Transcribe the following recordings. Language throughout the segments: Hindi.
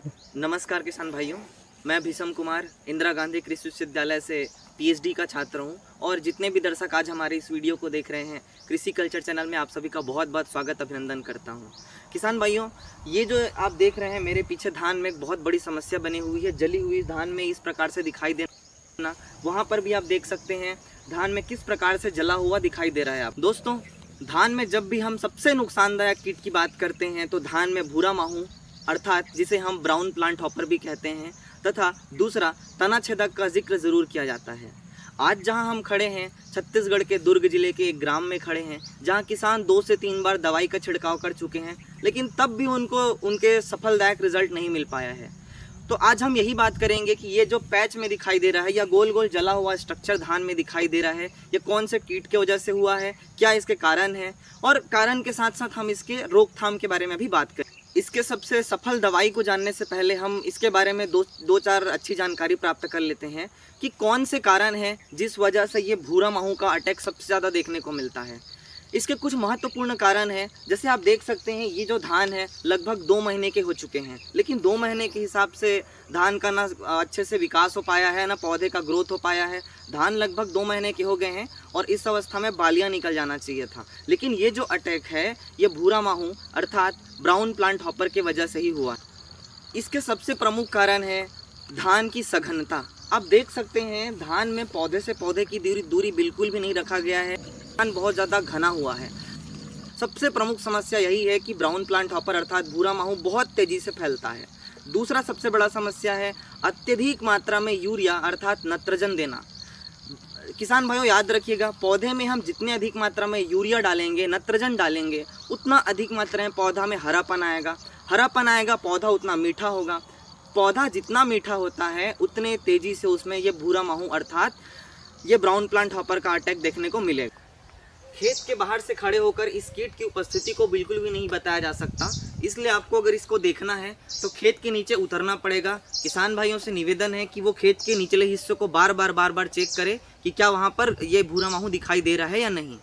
नमस्कार किसान भाइयों, मैं भीषम कुमार इंदिरा गांधी कृषि विश्वविद्यालय से पीएचडी का छात्र हूं और जितने भी दर्शक आज हमारे इस वीडियो को देख रहे हैं कृषि कल्चर चैनल में आप सभी का बहुत बहुत स्वागत अभिनंदन करता हूं। किसान भाइयों, ये जो आप देख रहे हैं मेरे पीछे धान में एक बहुत बड़ी समस्या बनी हुई है। जली हुई धान में इस प्रकार से दिखाई देना, वहाँ पर भी आप देख सकते हैं धान में किस प्रकार से जला हुआ दिखाई दे रहा है। आप दोस्तों, धान में जब भी हम सबसे नुकसानदायक कीट की बात करते हैं तो धान में भूरा माहू अर्थात जिसे हम ब्राउन प्लांट हॉपर भी कहते हैं तथा दूसरा तना छेदक का जिक्र जरूर किया जाता है। आज जहां हम खड़े हैं छत्तीसगढ़ के दुर्ग जिले के एक ग्राम में खड़े हैं जहां किसान 2 से 3 बार दवाई का छिड़काव कर चुके हैं, लेकिन तब भी उनको उनके सफलदायक रिजल्ट नहीं मिल पाया है। तो आज हम यही बात करेंगे कि ये जो पैच में दिखाई दे रहा है या गोल गोल जला हुआ स्ट्रक्चर धान में दिखाई दे रहा है, ये कौन से कीट के वजह से हुआ है, क्या इसके कारण है और कारण के साथ साथ हम इसके रोकथाम के बारे में भी बात करें। इसके सबसे सफल दवाई को जानने से पहले हम इसके बारे में दो चार अच्छी जानकारी प्राप्त कर लेते हैं कि कौन से कारण हैं जिस वजह से ये भूरा माहू का अटैक सबसे ज़्यादा देखने को मिलता है। इसके कुछ महत्वपूर्ण कारण हैं, जैसे आप देख सकते हैं ये जो धान है लगभग 2 महीने के हो चुके हैं, लेकिन 2 महीने के हिसाब से धान का ना अच्छे से विकास हो पाया है ना पौधे का ग्रोथ हो पाया है। धान लगभग 2 महीने के हो गए हैं और इस अवस्था में बालियां निकल जाना चाहिए था, लेकिन ये जो अटैक है ये भूरा माहू अर्थात ब्राउन प्लांट हॉपर की वजह से ही हुआ। इसके सबसे प्रमुख कारण है धान की सघनता। आप देख सकते हैं धान में पौधे से पौधे की दूरी बिल्कुल भी नहीं रखा गया है, धान बहुत ज़्यादा घना हुआ है। सबसे प्रमुख समस्या यही है कि ब्राउन प्लांट हॉपर अर्थात भूरा माहू बहुत तेज़ी से फैलता है। दूसरा सबसे बड़ा समस्या है अत्यधिक मात्रा में यूरिया अर्थात नत्रजन देना। किसान भाइयों याद रखिएगा, पौधे में हम जितने अधिक मात्रा में यूरिया डालेंगे, नत्रजन डालेंगे, उतना अधिक मात्रा में पौधा में हरापन आएगा, पौधा उतना मीठा होगा। पौधा जितना मीठा होता है उतने तेज़ी से उसमें ये भूरा माहू अर्थात ये ब्राउन प्लांट हॉपर का अटैक देखने को मिलेगा। खेत के बाहर से खड़े होकर इस कीट की उपस्थिति को बिल्कुल भी नहीं बताया जा सकता, इसलिए आपको अगर इसको देखना है तो खेत के नीचे उतरना पड़ेगा। किसान भाइयों से निवेदन है कि वो खेत के निचले हिस्सों को बार बार चेक करें कि क्या वहाँ पर ये भूरा माहू दिखाई दे रहा है या नहीं।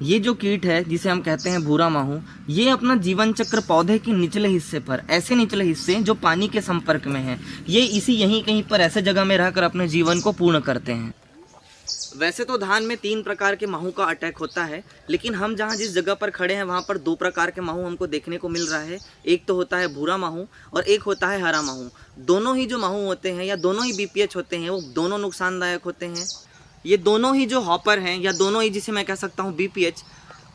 ये जो कीट है जिसे हम कहते हैं भूरा माहू, ये अपना जीवन चक्र पौधे के निचले हिस्से पर, ऐसे निचले हिस्से जो पानी के संपर्क में हैं, ये यहीं कहीं पर ऐसे जगह में रहकर अपने जीवन को पूर्ण करते हैं। वैसे तो धान में 3 प्रकार के माहू का अटैक होता है, लेकिन हम जिस जगह पर खड़े हैं वहाँ पर 2 प्रकार के माहू हमको देखने को मिल रहा है। एक तो होता है भूरा माहू और एक होता है हरा माहू। दोनों ही जो माहू होते हैं या दोनों ही बीपीएच होते हैं वो दोनों नुकसानदायक होते हैं। ये दोनों ही जो हॉपर हैं या दोनों ही जिसे मैं कह सकता हूँ बीपीएच,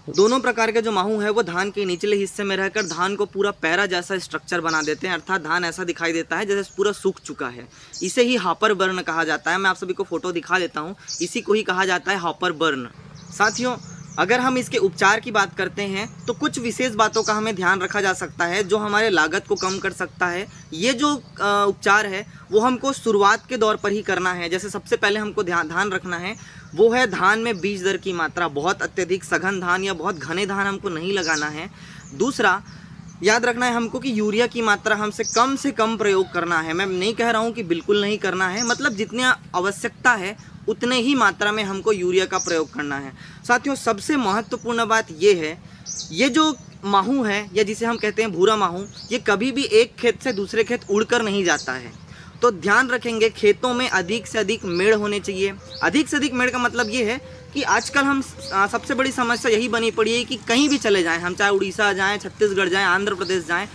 दोनों प्रकार के जो माहू है वो धान के निचले हिस्से में रहकर धान को पूरा पैरा जैसा स्ट्रक्चर बना देते हैं, अर्थात धान ऐसा दिखाई देता है जैसे पूरा सूख चुका है। इसे ही हॉपर बर्न कहा जाता है। मैं आप सभी को फोटो दिखा देता हूँ, इसी को ही कहा जाता है हॉपर बर्न। साथियों, अगर हम इसके उपचार की बात करते हैं तो कुछ विशेष बातों का हमें ध्यान रखा जा सकता है जो हमारे लागत को कम कर सकता है। ये जो उपचार है वो हमको शुरुआत के दौर पर ही करना है। जैसे सबसे पहले हमको ध्यान रखना है वो है धान में बीज दर की मात्रा। बहुत अत्यधिक सघन धान या बहुत घने धान हमको नहीं लगाना है। दूसरा, याद रखना है हमको कि यूरिया की मात्रा हमसे कम प्रयोग करना है। मैं नहीं कह रहा हूँ कि बिल्कुल नहीं करना है, मतलब जितनी आवश्यकता है उतने ही मात्रा में हमको यूरिया का प्रयोग करना है। साथियों, सबसे महत्वपूर्ण बात ये है, ये जो माहू है या जिसे हम कहते हैं भूरा माहू, ये कभी भी एक खेत से दूसरे खेत उड़कर नहीं जाता है। तो ध्यान रखेंगे खेतों में अधिक से अधिक मेड़ होने चाहिए। अधिक से अधिक मेड़ का मतलब ये है कि आजकल हम सबसे बड़ी समस्या यही बनी पड़ी है कि कहीं भी चले जाएं हम, चाहे उड़ीसा जाएं, छत्तीसगढ़ जाएं, आंध्र प्रदेश जाएं,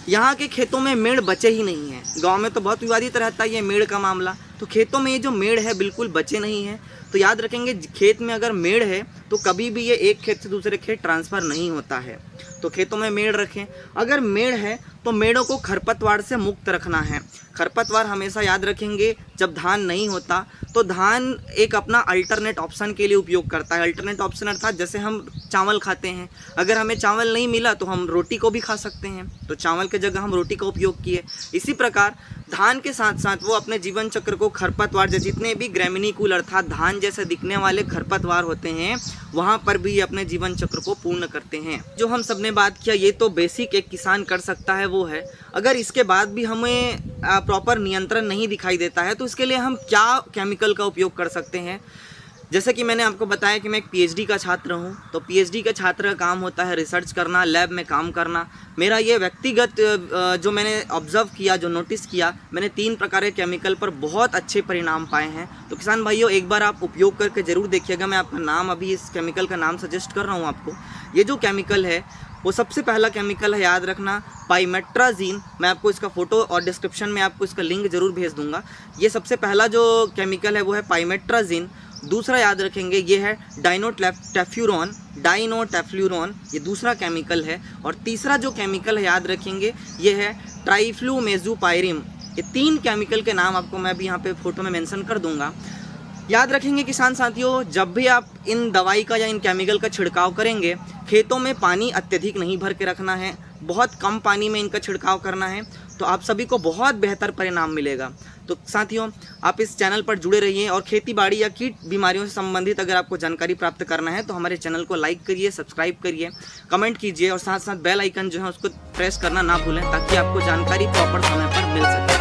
यहाँ के खेतों में मेड़ बचे ही नहीं हैं। गांव में तो बहुत विवादित रहता है ये मेड़ का मामला, तो खेतों में ये जो मेड़ है बिल्कुल बचे नहीं हैं। तो याद रखेंगे खेत में अगर मेड़ है तो कभी भी ये एक खेत से दूसरे खेत ट्रांसफ़र नहीं होता है। तो खेतों में मेड़ रखें। अगर मेड़ है तो मेड़ों को खरपतवार से मुक्त रखना है। खरपतवार हमेशा याद रखेंगे जब धान नहीं होता तो धान एक अपना अल्टरनेट ऑप्शन के लिए उपयोग करता है। अल्टरनेट ऑप्शन अर्थात जैसे हम चावल खाते हैं, अगर हमें चावल नहीं मिला तो हम रोटी को भी खा सकते हैं, तो चावल के जगह हम रोटी का उपयोग किए। इसी प्रकार धान के साथ साथ वो अपने जीवन चक्र को खरपतवार जितने भी ग्रैमिनीकुल अर्थात धान जैसे दिखने वाले खरपतवार होते हैं वहाँ पर भी अपने जीवन चक्र को पूर्ण करते हैं। जो हम सब ने बात किया ये तो बेसिक एक किसान कर सकता है वो है। अगर इसके बाद भी हमें प्रॉपर नियंत्रण नहीं दिखाई देता है तो इसके लिए हम क्या केमिकल का उपयोग कर सकते हैं। जैसे कि मैंने आपको बताया कि मैं एक पीएचडी का छात्र हूं, तो पीएचडी का छात्र का काम होता है रिसर्च करना, लैब में काम करना। मेरा ये व्यक्तिगत जो मैंने ऑब्ज़र्व किया, जो नोटिस किया, मैंने 3 प्रकार के केमिकल पर बहुत अच्छे परिणाम पाए हैं। तो किसान भाइयों, एक बार आप उपयोग करके ज़रूर देखिएगा। मैं आपका नाम, अभी इस केमिकल का नाम सजेस्ट कर रहा हूँ आपको। ये जो केमिकल है वो सबसे पहला केमिकल है, याद रखना, पाइमेट्राजीन। मैं आपको इसका फ़ोटो और डिस्क्रिप्शन में आपको इसका लिंक ज़रूर भेज दूँगा। ये सबसे पहला जो केमिकल है वो है पाइमेट्राजीन। दूसरा याद रखेंगे ये है डाइनोटेफ्ल्यूरॉन, ये दूसरा केमिकल है। और तीसरा जो केमिकल है याद रखेंगे ये है ट्राइफ्लूमेज़ोपाइरिन। ये 3 केमिकल के नाम आपको मैं अभी यहाँ पे फ़ोटो में मेंशन कर दूँगा। याद रखेंगे किसान साथियों, जब भी आप इन दवाई का या इन केमिकल का छिड़काव करेंगे, खेतों में पानी अत्यधिक नहीं भर के रखना है, बहुत कम पानी में इनका छिड़काव करना है, तो आप सभी को बहुत बेहतर परिणाम मिलेगा। तो साथियों, आप इस चैनल पर जुड़े रहिए और खेती बाड़ी या कीट बीमारियों से संबंधित अगर आपको जानकारी प्राप्त करना है तो हमारे चैनल को लाइक करिए, सब्सक्राइब करिए, कमेंट कीजिए और साथ साथ बेल आइकन जो है उसको प्रेस करना ना भूलें, ताकि आपको जानकारी प्रॉपर समय पर मिल सके।